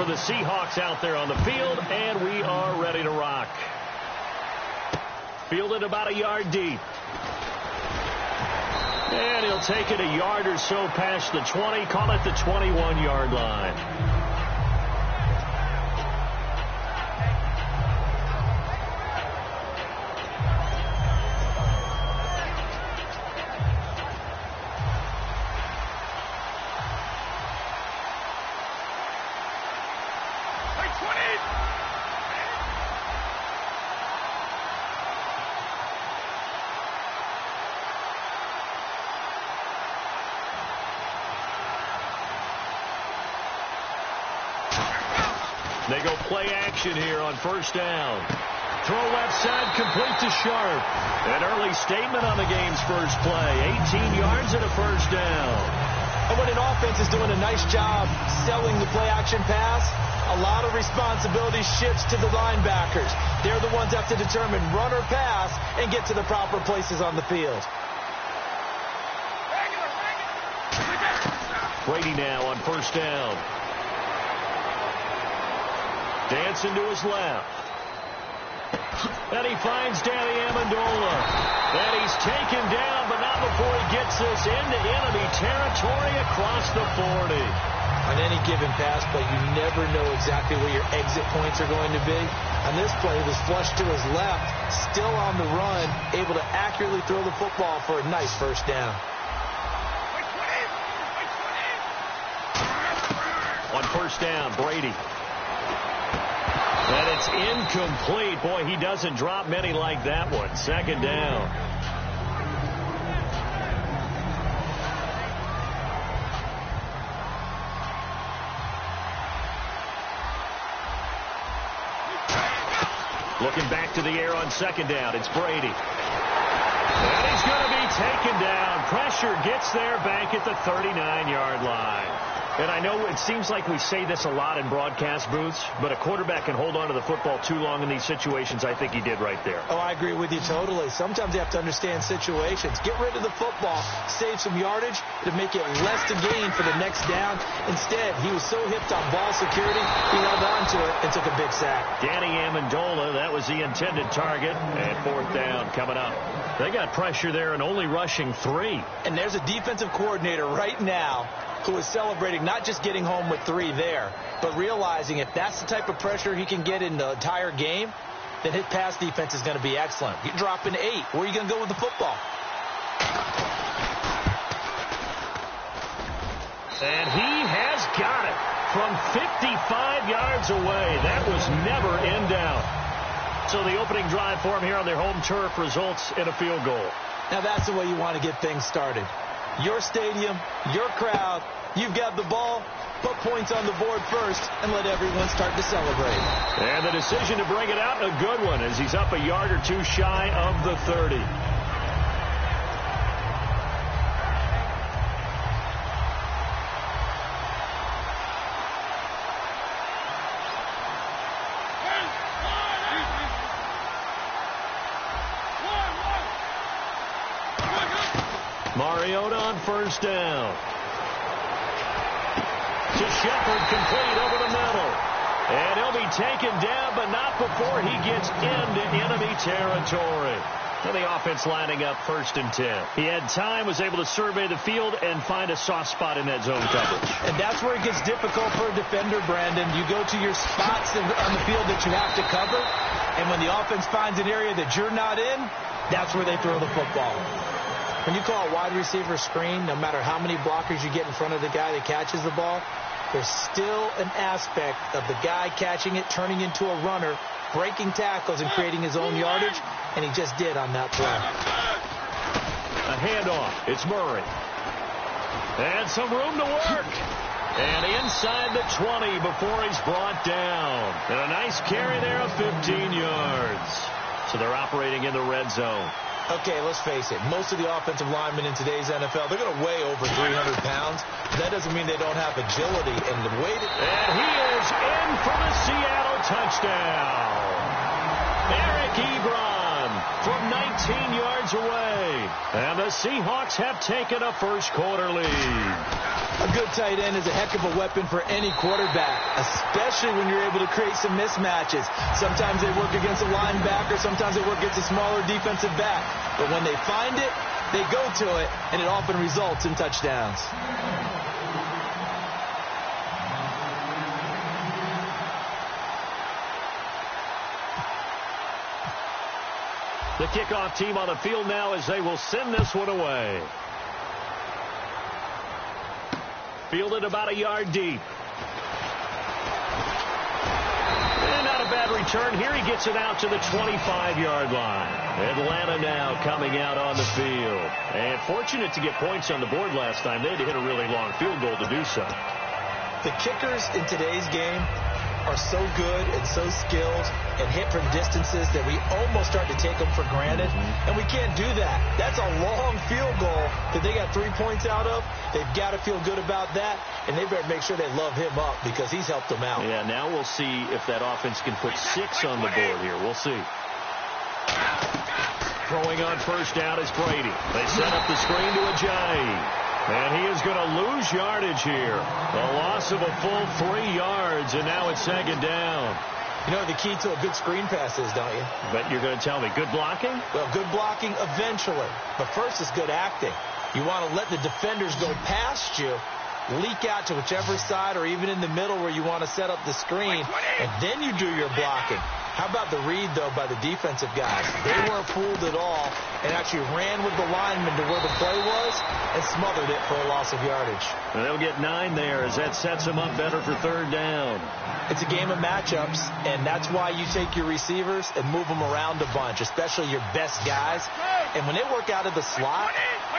the Seahawks out there on the field, and we are ready to rock. Fielded about a yard deep. And he'll take it a yard or so past the 20, call it the 21-yard line. They go play action here on first down. Throw left side, complete to Sharp. An early statement on the game's first play. 18 yards and a first down. And when an offense is doing a nice job selling the play action pass, a lot of responsibility shifts to the linebackers. They're the ones that have to determine run or pass and get to the proper places on the field. Brady now on first down. Dancing to his left. And he finds Danny Amendola. And he's taken down, but not before he gets this into enemy territory across the 40. On any given pass play, you never know exactly where your exit points are going to be. On this play, he was flushed to his left, still on the run, able to accurately throw the football for a nice first down. On first down, Brady. And it's incomplete. Boy, he doesn't drop many like that one. Second down. Looking back to the air on second down. It's Brady. And he's going to be taken down. Pressure gets there back at the 39-yard line. And I know it seems like we say this a lot in broadcast booths, but a quarterback can hold on to the football too long in these situations. I think he did right there. Oh, I agree with you totally. Sometimes you have to understand situations. Get rid of the football, save some yardage to make it less to gain for the next down. Instead, he was so hipped on ball security, he held on to it and took a big sack. Danny Amendola, that was the intended target. And fourth down coming up. They got pressure there and only rushing 3. And there's a defensive coordinator right now who is celebrating not just getting home with 3 there, but realizing if that's the type of pressure he can get in the entire game, then his pass defense is going to be excellent. You're dropping 8. Where are you going to go with the football? And he has got it from 55 yards away. That was never in doubt. So the opening drive for him here on their home turf results in a field goal. Now that's the way you want to get things started. Your stadium, your crowd, you've got the ball, put points on the board first, and let everyone start to celebrate. And the decision to bring it out, a good one, as he's up a yard or two shy of the 30. Mariota on first down. To Shepard, complete over the middle. And he'll be taken down, but not before he gets into enemy territory. And the offense lining up first and 10. He had time, was able to survey the field and find a soft spot in that zone coverage. And that's where it gets difficult for a defender, Brandon. You go to your spots on the field that you have to cover, and when the offense finds an area that you're not in, that's where they throw the football. When you call a wide receiver screen, no matter how many blockers you get in front of the guy that catches the ball, there's still an aspect of the guy catching it, turning into a runner, breaking tackles and creating his own yardage, and he just did on that play. A handoff. It's Murray. And some room to work. And inside the 20 before he's brought down. And a nice carry there of 15 yards. So they're operating in the red zone. Okay, let's face it. Most of the offensive linemen in today's NFL, they're going to weigh over 300 pounds. That doesn't mean they don't have agility and the weight. And he is in for the Seattle touchdown. Eric Ebron. one from 19 yards away. And the Seahawks have taken a first-quarter lead. A good tight end is a heck of a weapon for any quarterback, especially when you're able to create some mismatches. Sometimes they work against a linebacker, sometimes they work against a smaller defensive back. But when they find it, they go to it, and it often results in touchdowns. The kickoff team on the field now as they will send this one away. Fielded about a yard deep. And not a bad return. Here he gets it out to the 25-yard line. Atlanta now coming out on the field. And fortunate to get points on the board last time. They had to hit a really long field goal to do so. The kickers in today's game are so good and so skilled and hit from distances that we almost start to take them for granted. And we can't do that. That's a long field goal that they got 3 points out of. They've got to feel good about that, and they better make sure they love him up because he's helped them out. Yeah, now we'll see if that offense can put 6 on the board here. We'll see. Throwing on first down is Brady. They set up the screen to Ajayi. And he is going to lose yardage here. A loss of a full 3 yards, and now it's second down. You know what the key to a good screen pass is, don't you? But you're going to tell me, good blocking? Well, good blocking eventually. But first is good acting. You want to let the defenders go past you, leak out to whichever side or even in the middle where you want to set up the screen, and then you do your blocking. How about the read, though, by the defensive guys? They weren't fooled at all and actually ran with the lineman to where the play was and smothered it for a loss of yardage. And they'll get 9 there as that sets them up better for third down. It's a game of matchups, and that's why you take your receivers and move them around a bunch, especially your best guys. And when they work out of the slot,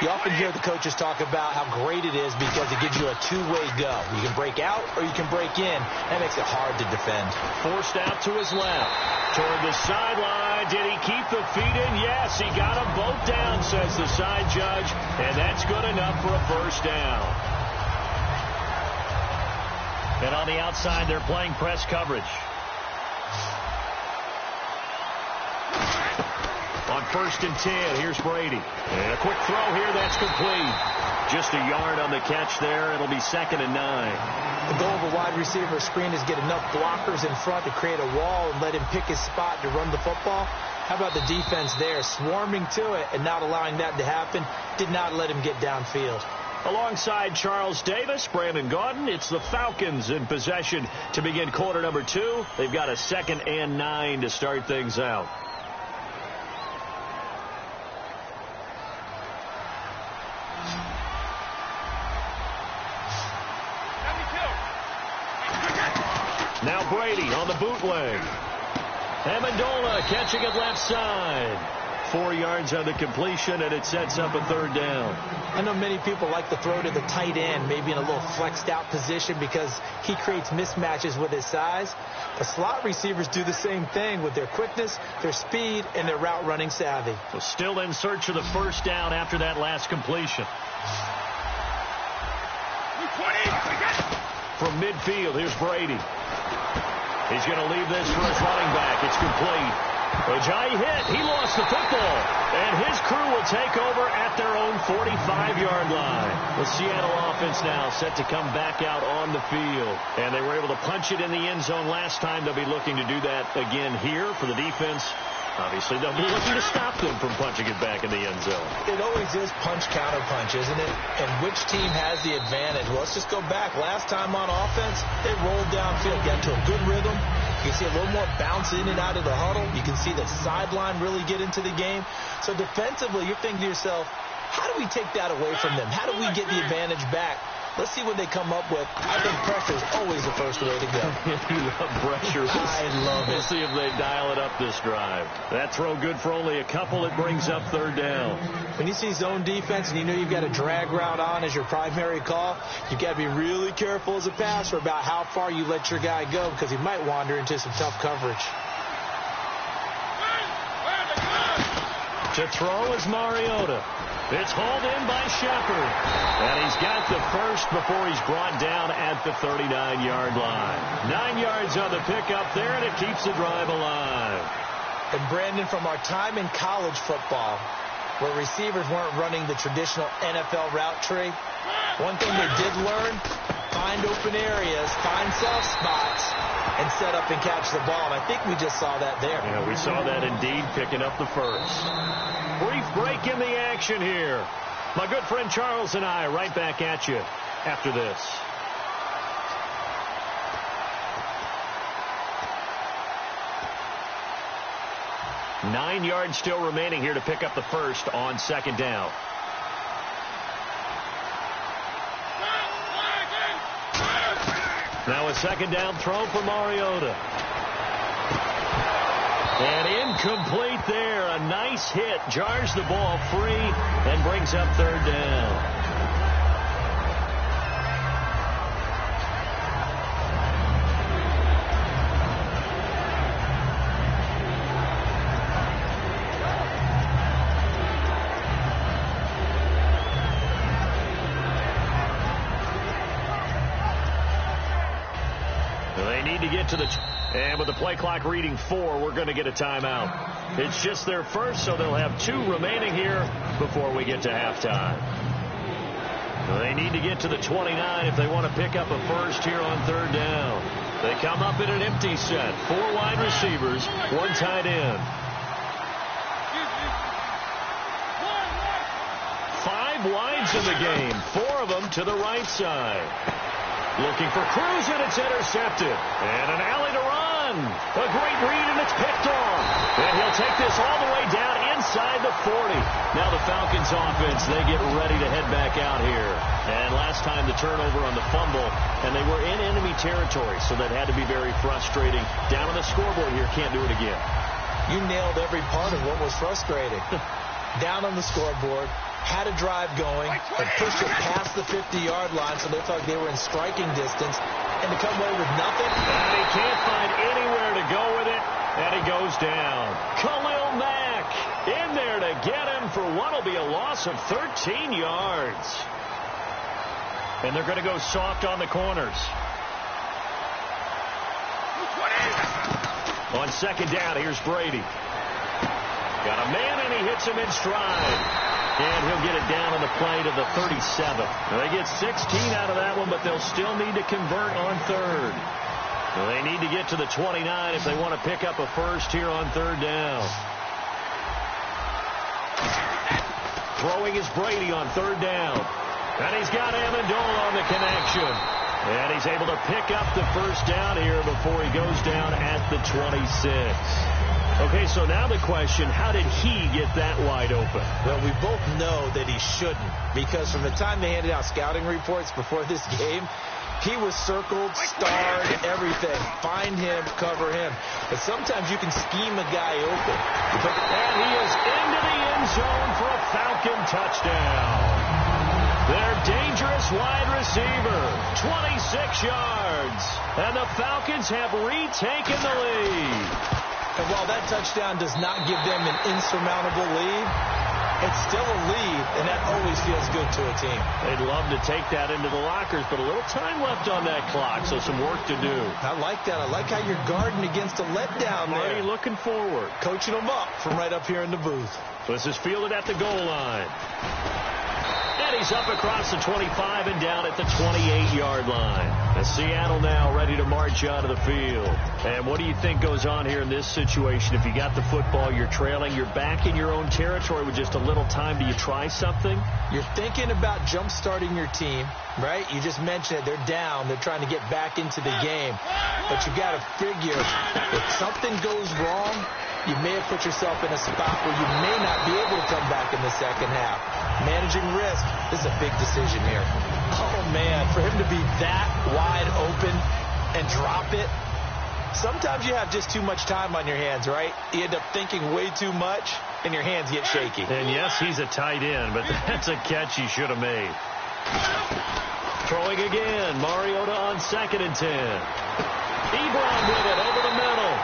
you often hear the coaches talk about how great it is because it gives you a two-way go. You can break out or you can break in. That makes it hard to defend. Forced out to his left. Toward the sideline. Did he keep the feet in? Yes, he got them both down, says the side judge. And that's good enough for a first down. And on the outside, they're playing press coverage. On 1st and 10, here's Brady. And a quick throw here, that's complete. Just a yard on the catch there. It'll be 2nd and 9. The goal of a wide receiver screen is get enough blockers in front to create a wall and let him pick his spot to run the football. How about the defense there, swarming to it and not allowing that to happen? Did not let him get downfield. Alongside Charles Davis, Brandon Gaudin, it's the Falcons in possession to begin quarter number 2. They've got a 2nd and 9 to start things out. Now Brady on the bootleg. Amendola catching it left side. 4 yards on the completion, and it sets up a third down. I know many people like to throw to the tight end, maybe in a little flexed out position because he creates mismatches with his size. The slot receivers do the same thing with their quickness, their speed, and their route running savvy. So still in search of the first down after that last completion. From midfield, here's Brady. He's going to leave this for his running back. It's complete. Ajayi hit. He lost the football. And his crew will take over at their own 45-yard line. The Seattle offense now set to come back out on the field. And they were able to punch it in the end zone last time. They'll be looking to do that again here for the defense. Obviously, they'll be looking to stop them from punching it back in the end zone. It always is punch-counter-punch, isn't it? And which team has the advantage? Well, let's just go back. Last time on offense, they rolled downfield, got to a good rhythm. You can see a little more bounce in and out of the huddle. You can see the sideline really get into the game. So defensively, you're thinking to yourself, how do we take that away from them? How do we get the advantage back? Let's see what they come up with. I think pressure is always the first way to go. You love pressure. I love it. We'll see if they dial it up this drive. That throw good for only a couple. It brings up third down. When you see zone defense and you know you've got a drag route on as your primary call, you've got to be really careful as a passer about how far you let your guy go because he might wander into some tough coverage. To throw is Mariota. It's hauled in by Shepard. And he's got the first before he's brought down at the 39-yard line. 9 yards on the pickup there, and it keeps the drive alive. And Brandon, from our time in college football, where receivers weren't running the traditional NFL route tree, one thing they did learn, find open areas, find soft spots, and set up and catch the ball. And I think we just saw that there. Yeah, we saw that indeed, picking up the first. Brief break in the action here. My good friend Charles and I right back at you after this. Nine yards still remaining here to pick up the first on second down. Now a second down throw for Mariota. And incomplete there. A nice hit. Jars the ball free and brings up third down. They need to get to the... And with the play clock reading 4, we're going to get a timeout. It's just their first, so they'll have 2 remaining here before we get to halftime. They need to get to the 29 if they want to pick up a first here on third down. They come up in an empty set. 4 wide receivers, 1 tight end. 5 wides in the game, 4 of them to the right side. Looking for Cruz, and it's intercepted. And an alley to run. A great read, and it's picked off. And he'll take this all the way down inside the 40. Now the Falcons offense, they get ready to head back out here. And last time the turnover on the fumble, and they were in enemy territory, so that had to be very frustrating. Down on the scoreboard here, can't do it again. You nailed every part of what was frustrating. Down on the scoreboard, had a drive going, and pushed it past the 50-yard line, so they thought they were in striking distance, and to come away with nothing. And he can't find anywhere to go with it, and he goes down. Khalil Mack in there to get him for what will be a loss of 13 yards. And they're going to go soft on the corners. On second down, here's Brady. Got a man, and he hits him in stride. And he'll get it down on the play to the 37. Now they get 16 out of that one, but they'll still need to convert on third. Well, they need to get to the 29 if they want to pick up a first here on third down. Throwing is Brady on third down. And he's got Amendola on the connection. And he's able to pick up the first down here before he goes down at the 26. Okay, so now the question, how did he get that wide open? Well, we both know that he shouldn't, because from the time they handed out scouting reports before this game, he was circled, starred, everything. Find him, cover him. But sometimes you can scheme a guy open. And he is into the end zone for a Falcon touchdown. Their dangerous wide receiver, 26 yards. And the Falcons have retaken the lead. And while that touchdown does not give them an insurmountable lead, it's still a lead, and that always feels good to a team. They'd love to take that into the lockers, but a little time left on that clock, so some work to do. I like that. I like how you're guarding against a letdown there. Already looking forward. Coaching them up from right up here in the booth. This is fielded at the goal line. And he's up across the 25 and down at the 28-yard line. And Seattle now ready to march out of the field. And what do you think goes on here in this situation? If you got the football, you're trailing, you're back in your own territory with just a little time. Do you try something? You're thinking about jump-starting your team, right? You just mentioned it. They're down. They're trying to get back into the game. But you got to figure if something goes wrong, you may have put yourself in a spot where you may not be able to come back in the second half. Managing risk, this is a big decision here. Oh, man, for him to be that wide open and drop it, sometimes you have just too much time on your hands, right? You end up thinking way too much, and your hands get shaky. And, yes, he's a tight end, but that's a catch he should have made. Throwing again, Mariota on 2nd and 10. Ebron with it over the middle.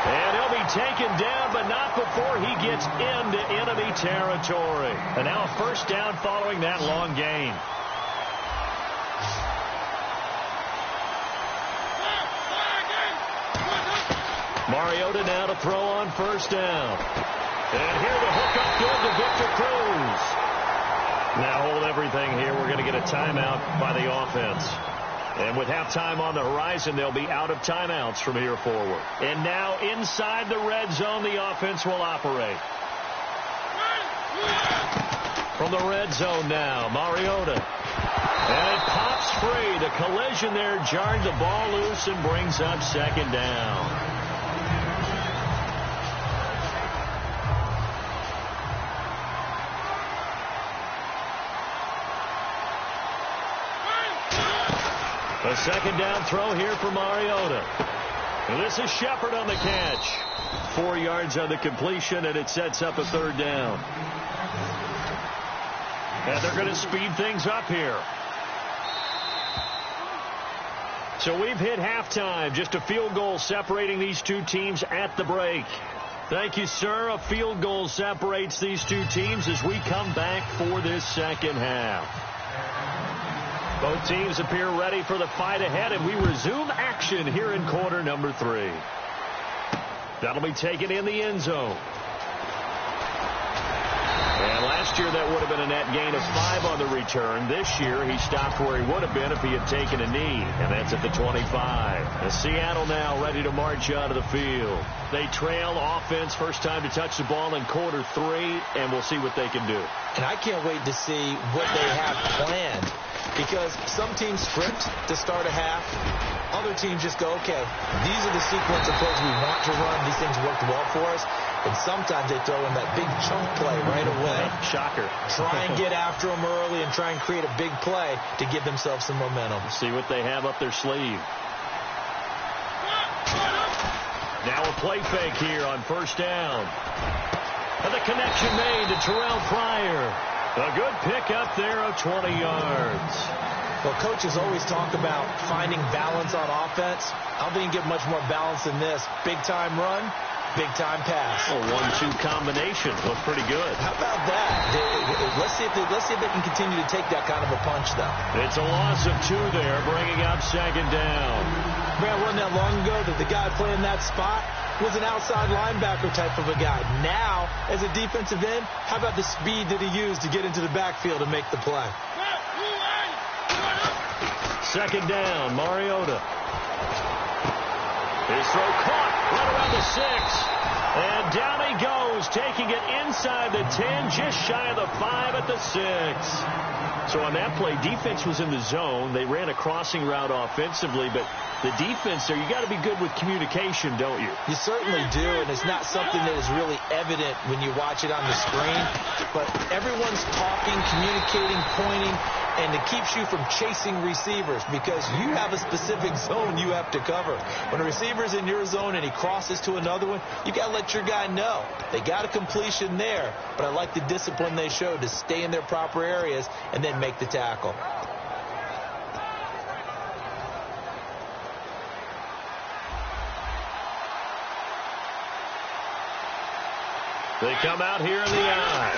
And he'll be taken down, but not before he gets into enemy territory. And now a first down following that long gain. Mariota now to throw on first down. And here the hook up good to Victor Cruz. Now hold everything here. We're going to get a timeout by the offense. And with halftime on the horizon, they'll be out of timeouts from here forward. And now inside the red zone, the offense will operate. From the red zone now, Mariota. And it pops free. The collision there jarred the ball loose and brings up second down. A second down throw here for Mariota. And this is Shepard on the catch. 4 yards on the completion, and it sets up a third down. And they're going to speed things up here. So we've hit halftime. Just a field goal separating these two teams at the break. Thank you, sir. A field goal separates these two teams as we come back for this second half. Both teams appear ready for the fight ahead, and we resume action here in quarter number 3. That'll be taken in the end zone. And last year that would have been a net gain of 5 on the return. This year he stopped where he would have been if he had taken a knee, and that's at the 25. And Seattle now ready to march out of the field. They trail offense, first time to touch the ball in quarter 3, and we'll see what they can do. And I can't wait to see what they have planned, because some teams script to start a half. Other teams just go, okay, these are the sequence of plays we want to run. These things worked well for us. And sometimes they throw in that big chunk play right away. Shocker. Try and get after them early and try and create a big play to give themselves some momentum. See what they have up their sleeve. Now a play fake here on first down. And the connection made to Terrell Pryor. A good pickup there of 20 yards. Well, coaches always talk about finding balance on offense. I don't think you get much more balance than this. Big-time run, big-time pass. A 1-2 combination. Looked pretty good. How about that? Let's see if they can continue to take that kind of a punch, though. It's a loss of 2 there, bringing up second down. Man, wasn't that long ago that the guy playing that spot was an outside linebacker type of a guy. Now, as a defensive end, how about the speed that he used to get into the backfield and make the play? Second down, Mariota. His throw caught right around the 6. And down he goes, taking it inside the 10, just shy of the 5 at the 6. So on that play, defense was in the zone. They ran a crossing route offensively, but the defense there, you got to be good with communication, don't you? You certainly do, and it's not something that is really evident when you watch it on the screen. But everyone's talking, communicating, pointing, and it keeps you from chasing receivers because you have a specific zone you have to cover. When a receiver's in your zone and he crosses to another one, you got to let your guy know. They got a completion there, but I like the discipline they showed to stay in their proper areas and then make the tackle. They come out here in the eye.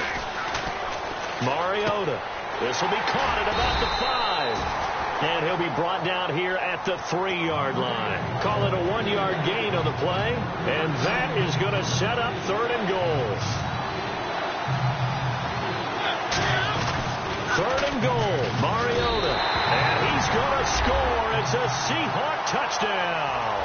Mariota. This will be caught at about the 5. And he'll be brought down here at the 3-yard line. Call it a 1-yard gain on the play. And that is going to set up 3rd and goal. 3rd and goal. Mariota. And he's going to score. It's a Seahawk touchdown.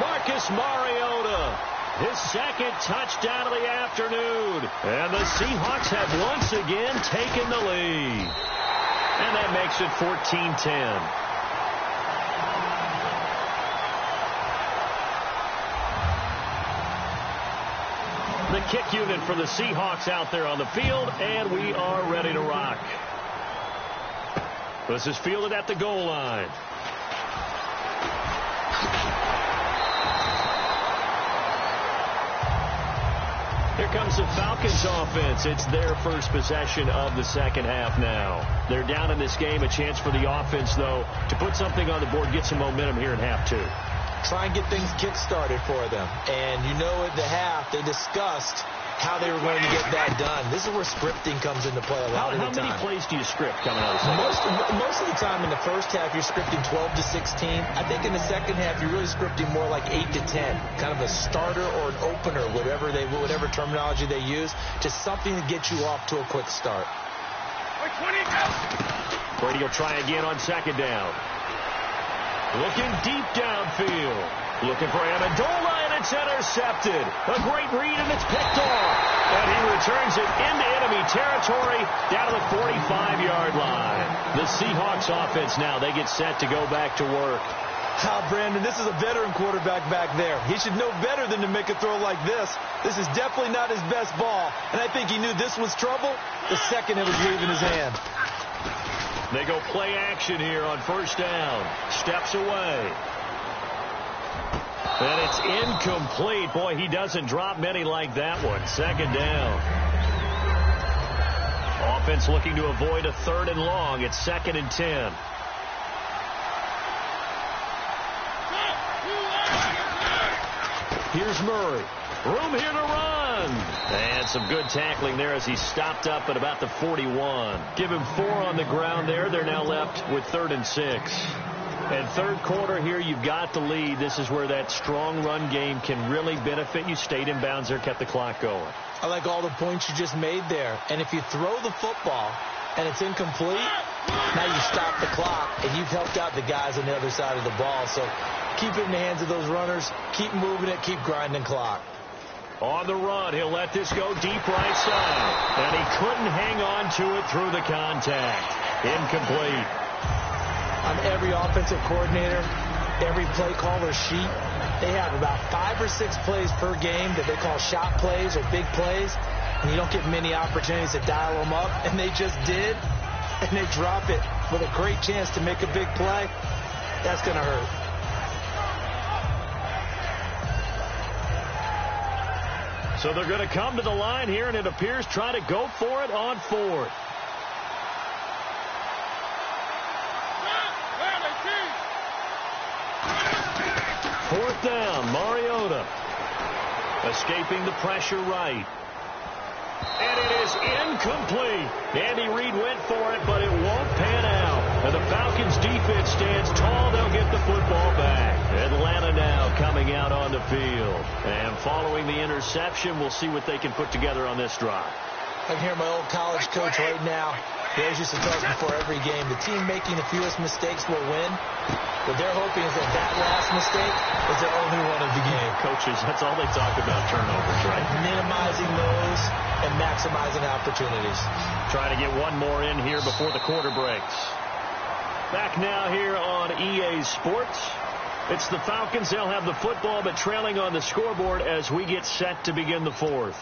Marcus Mariota. His second touchdown of the afternoon. And the Seahawks have once again taken the lead. And that makes it 14-10. The kick unit for the Seahawks out there on the field, and we are ready to rock. This is fielded at the goal line. Here comes the Falcons offense. It's their first possession of the second half now. They're down in this game. A chance for the offense, though, to put something on the board, get some momentum here in half 2. Try and get things kick-started for them. And you know at the half, they discussed how they were going to get that done. This is where scripting comes into play a lot of the time. How many plays do you script coming out of the second? Most of the time in the first half, you're scripting 12 to 16. I think in the second half, you're really scripting more like 8 to 10, kind of a starter or an opener, whatever terminology they use, just something to get you off to a quick start. Brady will try again on second down. Looking deep downfield. Looking for Amendola, and it's intercepted. A great read, and it's picked off. And he returns it into enemy territory down to the 45-yard line. The Seahawks offense now, they get set to go back to work. Brandon, this is a veteran quarterback back there. He should know better than to make a throw like this. This is definitely not his best ball, and I think he knew this was trouble the second it was leaving his hand. They go play action here on first down. Steps away. And it's incomplete. Boy, he doesn't drop many like that one. Second down. Offense looking to avoid a 3rd and long. It's 2nd and 10. Here's Murray. Room here to run. And some good tackling there as he stopped up at about the 41. Give him 4 on the ground there. They're now left with 3rd and 6. And third quarter here, you've got the lead. This is where that strong run game can really benefit you. Stayed in bounds there, kept the clock going. I like all the points you just made there. And if you throw the football and it's incomplete, now you stop the clock, and you've helped out the guys on the other side of the ball. So keep it in the hands of those runners. Keep moving it. Keep grinding clock. On the run, he'll let this go deep right side. And he couldn't hang on to it through the contact. Incomplete. On every offensive coordinator, every play caller sheet, they have about 5 or 6 plays per game that they call shot plays or big plays, and you don't get many opportunities to dial them up, and they just did, and they drop it with a great chance to make a big play. That's going to hurt. So they're going to come to the line here, and it appears try to go for it on 4th. Fourth down, Mariota. Escaping the pressure right. And it is incomplete. Andy Reid went for it, but it won't pan out. And the Falcons defense stands tall. They'll get the football back. Atlanta now coming out on the field. And following the interception, we'll see what they can put together on this drive. I can hear my old college coach right now. He always used to tell us before every game, the team making the fewest mistakes will win. What they're hoping is that last mistake is their only one of the game. Coaches, that's all they talk about, turnovers, right? Minimizing those and maximizing opportunities. Trying to get one more in here before the quarter breaks. Back now here on EA Sports. It's the Falcons. They'll have the football, but trailing on the scoreboard as we get set to begin the 4th.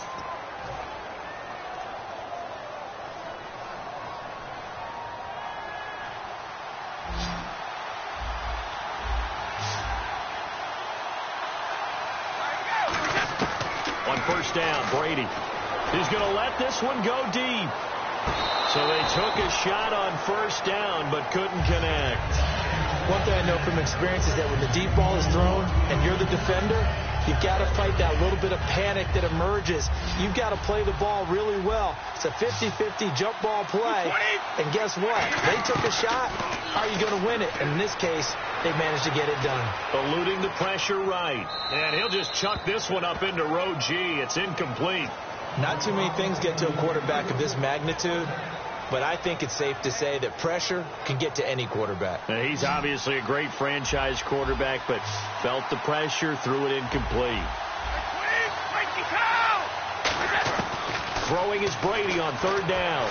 First down, Brady. He's going to let this one go deep. So they took a shot on first down, but couldn't connect. One thing I know from experience is that when the deep ball is thrown and you're the defender, you've got to fight that little bit of panic that emerges. You've got to play the ball really well. It's a 50-50 jump ball play. And guess what? They took a shot. How are you going to win it? And in this case, they managed to get it done. Eluding the pressure right. And he'll just chuck this one up into row G. It's incomplete. Not too many things get to a quarterback of this magnitude, but I think it's safe to say that pressure can get to any quarterback. Now, he's obviously a great franchise quarterback, but felt the pressure, threw it incomplete. Throwing is Brady on third down.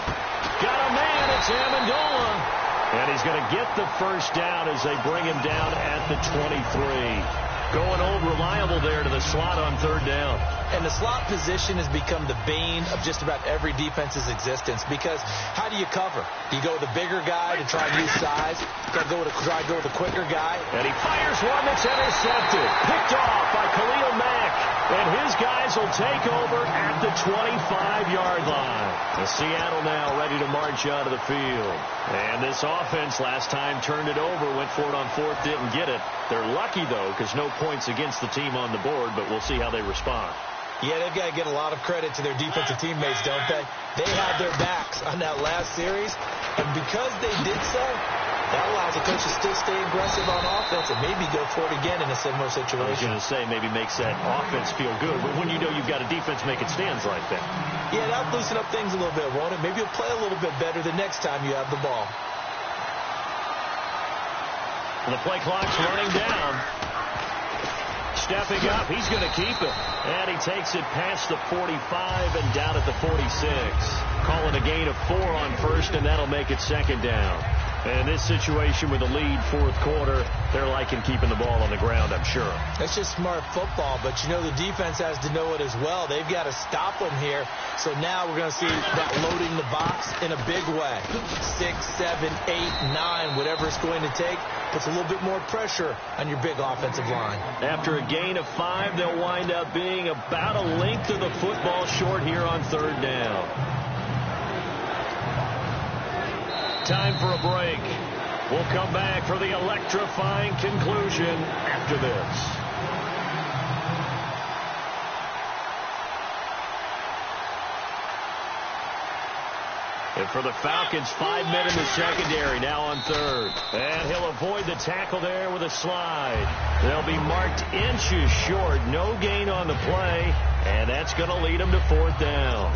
Got a man, it's Amendola. And he's going to get the first down as they bring him down at the 23. Going old reliable there to the slot on third down. And the slot position has become the bane of just about every defense's existence, because how do you cover? Do you go with the bigger guy to try and use size? You got to try to go with the quicker guy. And he fires one that's intercepted. Picked off by Khalil Mack. And his guys will take over at the 25-yard line. The Seattle now ready to march out of the field. And this offense last time turned it over, went for it on fourth, didn't get it. They're lucky, though, because no points against the team on the board, but we'll see how they respond. Yeah, they've got to get a lot of credit to their defensive teammates, don't they? They had their backs on that last series, and because they did so, that allows the coach to still stay aggressive on offense and maybe go for it again in a similar situation. I was going to say maybe makes that offense feel good, but when you know you've got a defense making stands like that. Yeah, that'll loosen up things a little bit, won't it? Maybe you'll play a little bit better the next time you have the ball. The play clock's running down. Stepping up, he's going to keep it. And he takes it past the 45 and down at the 46. Calling a gain of 4 on first, and that'll make it second down. And in this situation with a lead fourth quarter, they're liking keeping the ball on the ground, I'm sure. That's just smart football, but you know the defense has to know it as well. They've got to stop them here. So now we're going to see that loading the box in a big way. 6, 7, 8, 9, whatever it's going to take, puts a little bit more pressure on your big offensive line. After a gain of 5, they'll wind up being about a length of the football short here on third down. Time for a break. We'll come back for the electrifying conclusion after this. And for the Falcons, 5 men in the secondary now on third. And he'll avoid the tackle there with a slide. They'll be marked inches short. No gain on the play. And that's going to lead them to fourth down.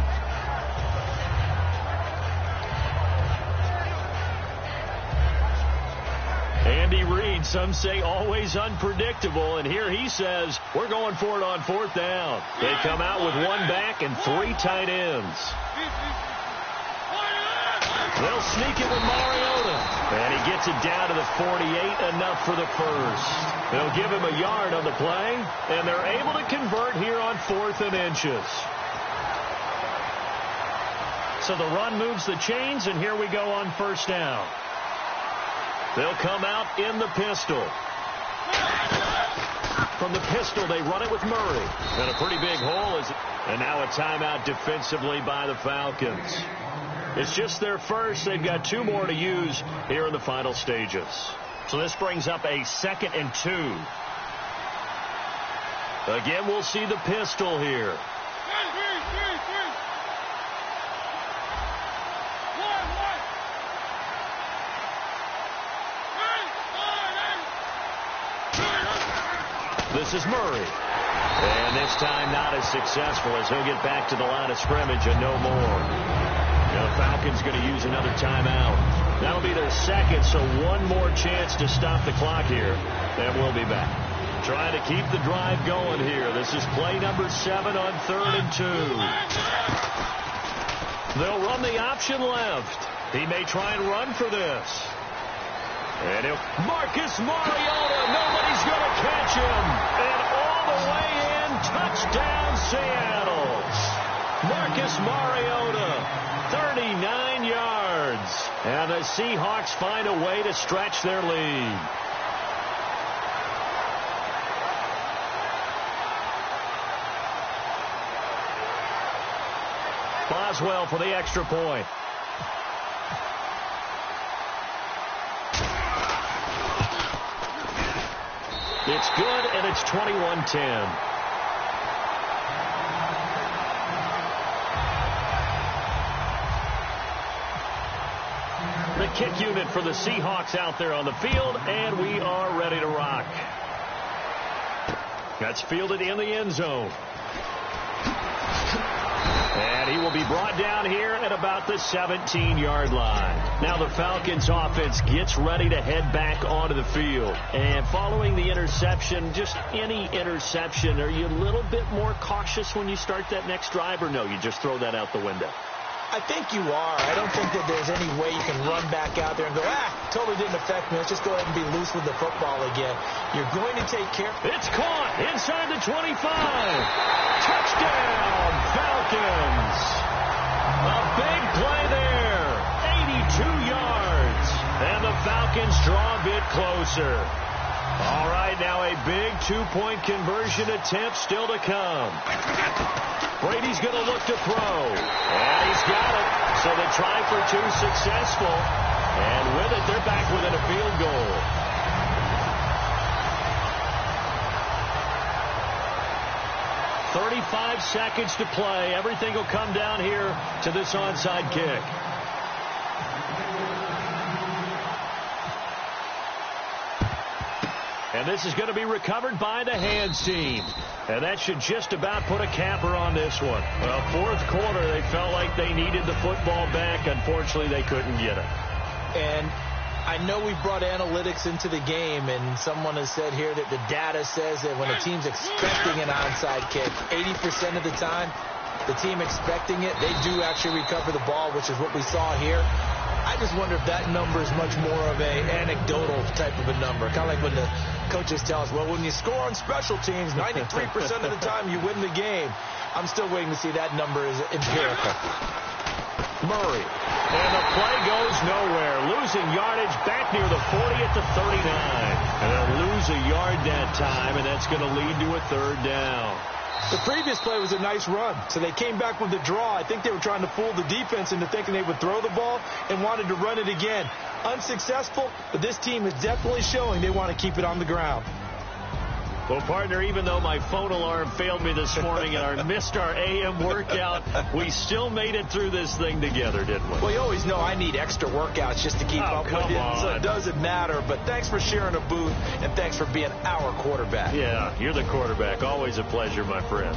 Andy Reid, some say always unpredictable, and here he says, we're going for it on fourth down. They come out with 1 back and 3 tight ends. They'll sneak it with Mariota, and he gets it down to the 48, enough for the first. They'll give him a yard on the play, and they're able to convert here on 4th and inches. So the run moves the chains, and here we go on first down. They'll come out in the pistol. From the pistol, they run it with Murray. And a pretty big hole. And now a timeout defensively by the Falcons. It's just their first. They've got 2 more to use here in the final stages. So this brings up a 2nd and 2. Again, we'll see the pistol here. This is Murray. And this time not as successful as he'll get back to the line of scrimmage and no more. Now the Falcons going to use another timeout. That'll be their 2nd, so 1 more chance to stop the clock here. And we'll be back. Trying to keep the drive going here. This is play number 7 on 3rd and 2. They'll run the option left. He may try and run for this. And Marcus Mariota, nobody's going to catch him. And all the way in, touchdown Seattle. Marcus Mariota, 39 yards. And the Seahawks find a way to stretch their lead. Boswell for the extra point. It's good, and it's 21-10. The kick unit for the Seahawks out there on the field, and we are ready to rock. That's fielded in the end zone. And he will be brought down here at about the 17-yard line. Now the Falcons offense gets ready to head back onto the field. And following the interception, just any interception, are you a little bit more cautious when you start that next drive, or no, you just throw that out the window? I think you are. I don't think that there's any way you can run back out there and go, totally didn't affect me. Let's just go ahead and be loose with the football again. You're going to take care. It's caught inside the 25. Touchdown, Falcons. A big play there. 82 yards. And the Falcons draw a bit closer. All right, now a big 2-point conversion attempt still to come. Brady's going to look to throw. And he's got it. So the try for 2 successful. And with it, they're back within a field goal. 35 seconds to play. Everything will come down here to this onside kick. And this is going to be recovered by the hands team. And that should just about put a capper on this one. Well, fourth quarter, they felt like they needed the football back. Unfortunately, they couldn't get it. And I know we brought analytics into the game, and someone has said here that the data says that when a team's expecting an onside kick, 80% of the time, the team expecting it, they do actually recover the ball, which is what we saw here. I just wonder if that number is much more of a anecdotal type of a number. Kind of like when the coaches tell us, well, when you score on special teams, 93% of the time you win the game. I'm still waiting to see that number is empirical. Murray. And the play goes nowhere. Losing yardage back near the 40 at the 39. And they'll lose a yard that time, and that's going to lead to a third down. The previous play was a nice run, so they came back with the draw. I think they were trying to fool the defense into thinking they would throw the ball and wanted to run it again. Unsuccessful, but this team is definitely showing they want to keep it on the ground. Well, partner, even though my phone alarm failed me this morning and I missed our AM workout, we still made it through this thing together, didn't we? Well, you always know I need extra workouts just to keep up with you, so it doesn't matter. But thanks for sharing a booth, and thanks for being our quarterback. Yeah, you're the quarterback. Always a pleasure, my friend.